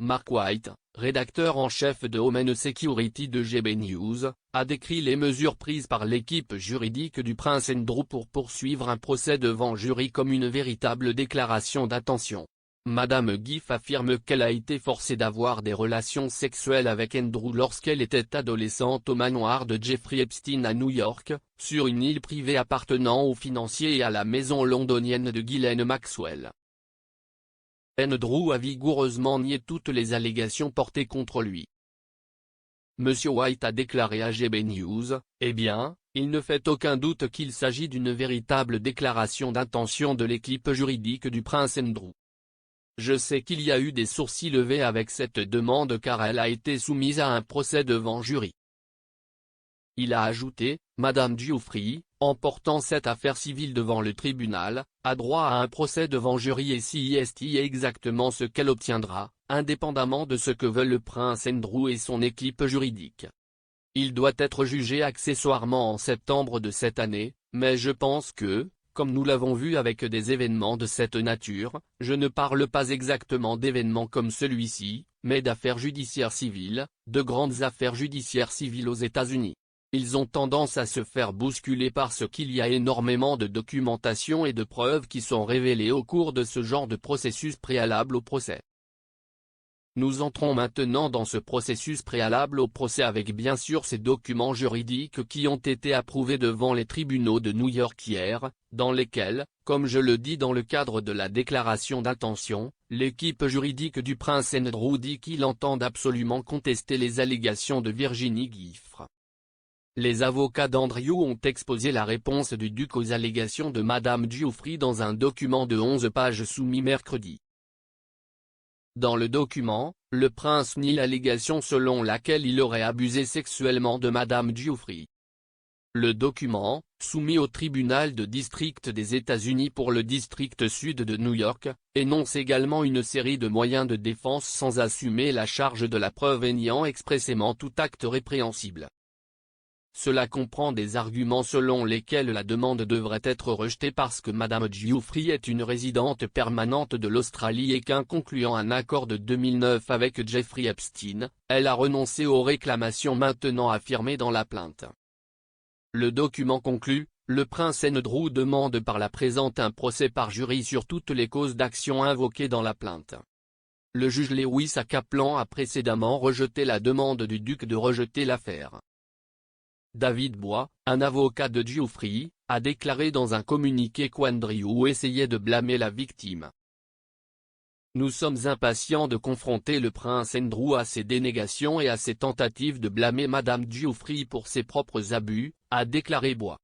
Mark White, rédacteur en chef de Home Security de GB News, a décrit les mesures prises par l'équipe juridique du prince Andrew pour poursuivre un procès devant jury comme une véritable déclaration d'intention. Madame Giff affirme qu'elle a été forcée d'avoir des relations sexuelles avec Andrew lorsqu'elle était adolescente au manoir de Jeffrey Epstein à New York, sur une île privée appartenant aux financiers et à la maison londonienne de Ghislaine Maxwell. Andrew a vigoureusement nié toutes les allégations portées contre lui. Monsieur White a déclaré à GB News, « Eh bien, il ne fait aucun doute qu'il s'agit d'une véritable déclaration d'intention de l'équipe juridique du prince Andrew. Je sais qu'il y a eu des sourcils levés avec cette demande car elle a été soumise à un procès devant jury. » Il a ajouté, « Madame Giuffre, en portant cette affaire civile devant le tribunal, a droit à un procès devant jury et si c'est exactement ce qu'elle obtiendra, indépendamment de ce que veulent le prince Andrew et son équipe juridique. Il doit être jugé accessoirement en septembre de cette année, mais je pense que, comme nous l'avons vu avec des événements de cette nature, je ne parle pas exactement d'événements comme celui-ci, mais d'affaires judiciaires civiles, de grandes affaires judiciaires civiles aux États-Unis. Ils ont tendance à se faire bousculer parce qu'il y a énormément de documentation et de preuves qui sont révélées au cours de ce genre de processus préalable au procès. Nous entrons maintenant dans ce processus préalable au procès avec bien sûr ces documents juridiques qui ont été approuvés devant les tribunaux de New York hier, dans lesquels, comme je le dis dans le cadre de la déclaration d'intention, l'équipe juridique du prince Andrew dit qu'il entend absolument contester les allégations de Virginie Giuffre. Les avocats d'Andrew ont exposé la réponse du duc aux allégations de Madame Giuffre dans un document de 11 pages soumis mercredi. Dans le document, le prince nie l'allégation selon laquelle il aurait abusé sexuellement de Madame Giuffre. Le document, soumis au tribunal de district des États-Unis pour le district sud de New York, énonce également une série de moyens de défense sans assumer la charge de la preuve et niant expressément tout acte répréhensible. Cela comprend des arguments selon lesquels la demande devrait être rejetée parce que Madame Giuffre est une résidente permanente de l'Australie et qu'incluant un accord de 2009 avec Jeffrey Epstein, elle a renoncé aux réclamations maintenant affirmées dans la plainte. Le document conclut, le prince Andrew demande par la présente un procès par jury sur toutes les causes d'action invoquées dans la plainte. Le juge Lewis A. Kaplan a précédemment rejeté la demande du duc de rejeter l'affaire. David Bois, un avocat de Giuffre, a déclaré dans un communiqué qu'Andrew essayait de blâmer la victime. Nous sommes impatients de confronter le prince Andrew à ses dénégations et à ses tentatives de blâmer Madame Giuffre pour ses propres abus, a déclaré Bois.